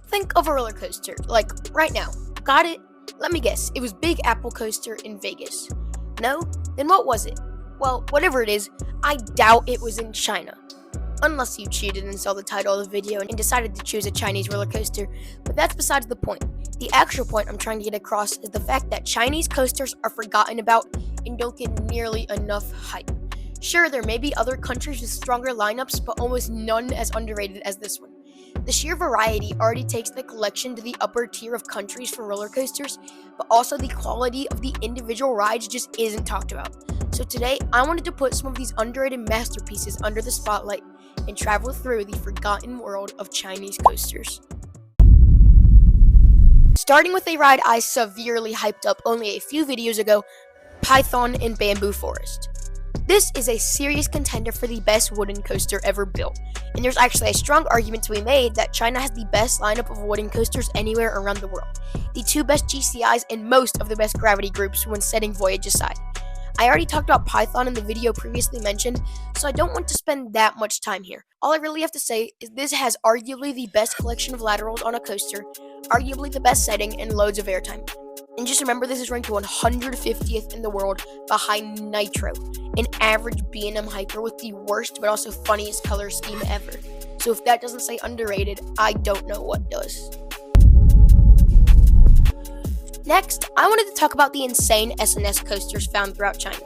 Think of a roller coaster, like right now. Got it? Let me guess, it was Big Apple Coaster in Vegas. No? Then what was it? Well, whatever it is, I doubt it was in China. Unless you cheated and saw the title of the video and decided to choose a Chinese roller coaster, but that's besides the point. The actual point I'm trying to get across is the fact that Chinese coasters are forgotten about and don't get nearly enough hype. Sure, there may be other countries with stronger lineups, but almost none as underrated as this one. The sheer variety already takes the collection to the upper tier of countries for roller coasters, but also the quality of the individual rides just isn't talked about. So today, I wanted to put some of these underrated masterpieces under the spotlight and travel through the forgotten world of Chinese coasters. Starting with a ride I severely hyped up only a few videos ago, Python in Bamboo Forest. This is a serious contender for the best wooden coaster ever built, and there's actually a strong argument to be made that China has the best lineup of wooden coasters anywhere around the world, the two best GCIs and most of the best gravity groups when setting voyage aside. I already talked about Python in the video previously mentioned, so I don't want to spend that much time here. All I really have to say is this has arguably the best collection of laterals on a coaster, arguably the best setting, and loads of airtime. And just remember, this is ranked 150th in the world behind Nitro, an average B&M hyper with the worst but also funniest color scheme ever. So if that doesn't say underrated, I don't know what does. Next, I wanted to talk about the insane SNS coasters found throughout China.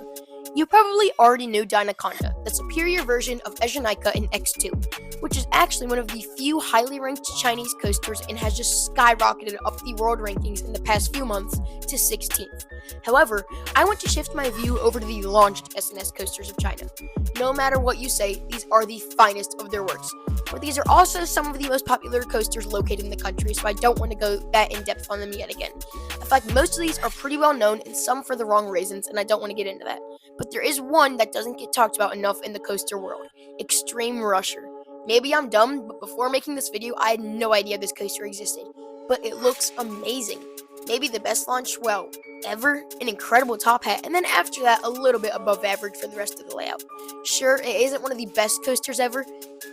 You probably already knew Dynaconda, the superior version of Ejanica in X2, which is actually one of the few highly ranked Chinese coasters and has just skyrocketed up the world rankings in the past few months to 16th. However, I want to shift my view over to the launched SNS coasters of China. No matter what you say, these are the finest of their works. But these are also some of the most popular coasters located in the country, so I don't want to go that in depth on them yet again. In fact, most of these are pretty well known and some for the wrong reasons, and I don't want to get into that. But there is one that doesn't get talked about enough in the coaster world, Extreme Rusher. Maybe I'm dumb, but before making this video, I had no idea this coaster existed. But it looks amazing. Maybe the best launch, well, ever, an incredible top hat, and then after that, a little bit above average for the rest of the layout. Sure, it isn't one of the best coasters ever,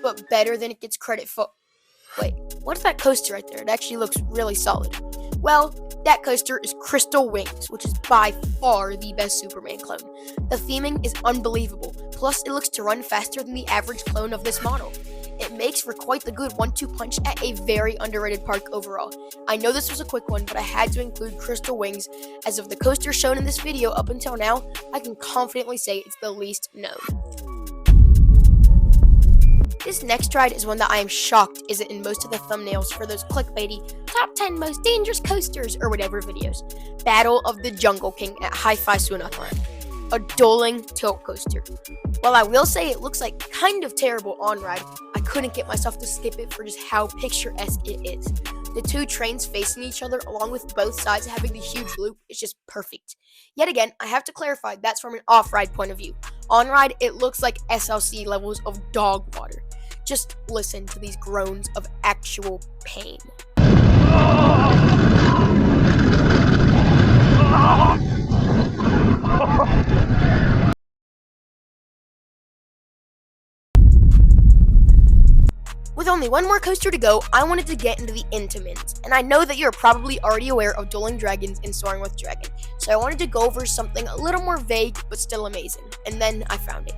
but better than it gets credit for. Wait, what's that coaster right there? It actually looks really solid. Well, that coaster is Crystal Wings, which is by far the best Superman clone. The theming is unbelievable, plus it looks to run faster than the average clone of this model. It makes for quite the good 1-2 punch at a very underrated park overall. I know this was a quick one, but I had to include Crystal Wings, as of the coasters shown in this video up until now, I can confidently say it's the least known. This next ride is one that I am shocked isn't in most of the thumbnails for those clickbaity top 10 most dangerous coasters or whatever videos. Battle of the Jungle King at Hi-Fi Sunathon. A dueling tilt coaster. While I will say it looks like kind of terrible on ride, I couldn't get myself to skip it for just how picturesque it is. The two trains facing each other along with both sides having the huge loop is just perfect. Yet again, I have to clarify that's from an off-ride point of view. On ride, it looks like SLC levels of dog water. Just listen to these groans of actual pain. With only one more coaster to go, I wanted to get into the Intamins, and I know that you're probably already aware of Dueling Dragons and Soaring with Dragon, so I wanted to go over something a little more vague but still amazing, and then I found it.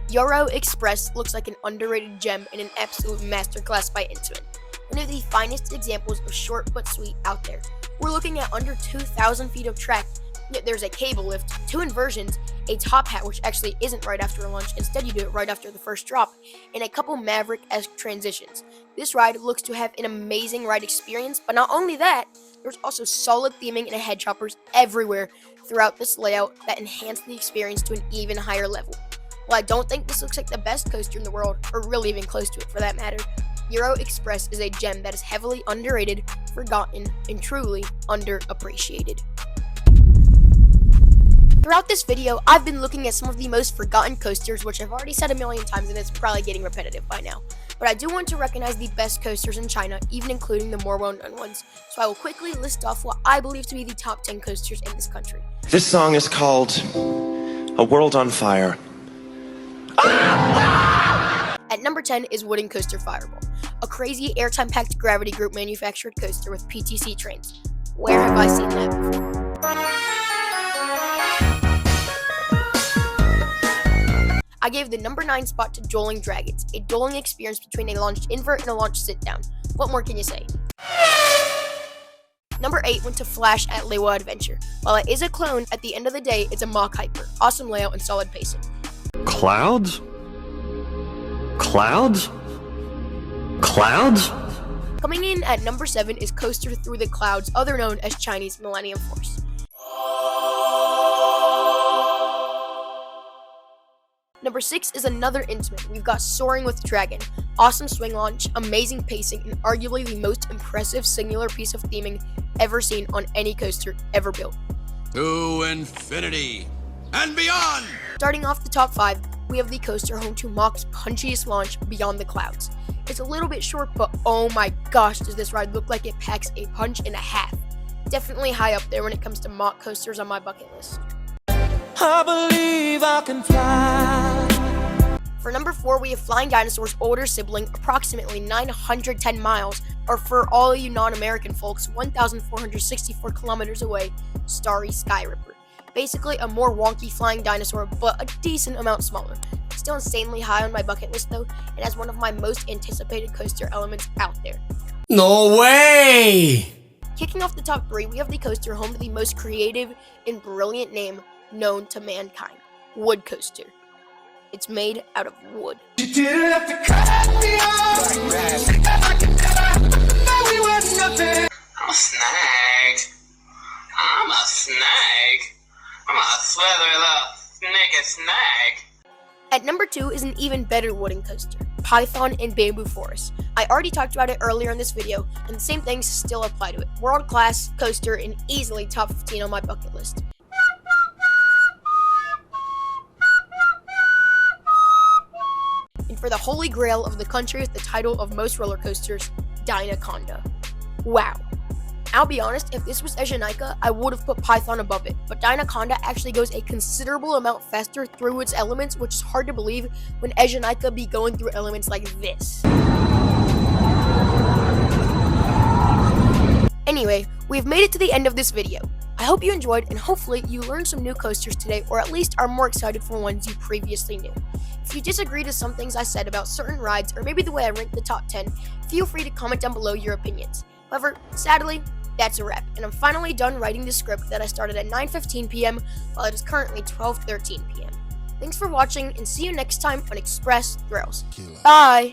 Euro Express looks like an underrated gem and an absolute masterclass by Intamin, one of the finest examples of short but sweet out there. We're looking at under 2,000 feet of track, yet there's a cable lift, 2 inversions, a top hat which actually isn't right after a launch, instead you do it right after the first drop, and a couple Maverick-esque transitions. This ride looks to have an amazing ride experience, but not only that, there's also solid theming and head choppers everywhere throughout this layout that enhance the experience to an even higher level. While I don't think this looks like the best coaster in the world, or really even close to it for that matter, Euro Express is a gem that is heavily underrated, forgotten, and truly underappreciated. Throughout this video, I've been looking at some of the most forgotten coasters, which I've already said a million times and it's probably getting repetitive by now. but I do want to recognize the best coasters in China, even including the more well-known ones. So I will quickly list off what I believe to be the top 10 coasters in this country. This song is called A World on Fire. At number 10 is Wooden Coaster Fireball, a crazy airtime-packed Gravity Group manufactured coaster with PTC trains. Where have I seen that before? I gave the number 9 spot to Dueling Dragons, a dueling experience between a launched invert and a launched sit-down. What more can you say? Number 8 went to Flash at Lewa Adventure. While it is a clone, at the end of the day, it's a mock hyper, awesome layout and solid pacing. Clouds? Clouds? Clouds? Coming in at number 7 is Coaster Through the Clouds, other known as Chinese Millennium Force. Number 6 is another Intamin. We've got Soaring with Dragon. Awesome swing launch, amazing pacing, and arguably the most impressive singular piece of theming ever seen on any coaster ever built. To infinity and beyond! Starting off the top 5, we have the coaster home to Mach's punchiest launch, Beyond the Clouds. It's a little bit short, but oh my gosh, does this ride look like it packs a punch and a half. Definitely high up there when it comes to Mach coasters on my bucket list. I believe I can fly. For number 4, we have Flying Dinosaur's older sibling, approximately 910 miles, or for all you non-American folks, 1,464 kilometers away, Starry Sky Ripper. Basically a more wonky flying dinosaur, but a decent amount smaller. Still insanely high on my bucket list though, and as one of my most anticipated coaster elements out there. No way! Kicking off the top 3, we have the coaster home to the most creative and brilliant name known to mankind, Wood Coaster. It's made out of wood. I'm a snake. I'm a snake. I'm a slithery little naked snake. At number 2 is an even better wooden coaster, Python in Bamboo Forest. I already talked about it earlier in this video, and the same things still apply to it. World-class coaster and easily top 15 on my bucket list. And for the holy grail of the country with the title of most roller coasters, Dynaconda. Wow. I'll be honest, if this was Ejinaika, I would have put Python above it, but Dynaconda actually goes a considerable amount faster through its elements, which is hard to believe when Ejinaika be going through elements like this. Anyway, we've made it to the end of this video. I hope you enjoyed, and hopefully you learned some new coasters today, or at least are more excited for ones you previously knew. If you disagree to some things I said about certain rides, or maybe the way I ranked the top 10, feel free to comment down below your opinions. However, sadly, that's a wrap, and I'm finally done writing the script that I started at 9:15 p.m. while it is currently 12:13 p.m. Thanks for watching, and see you next time on Express Thrills. Bye!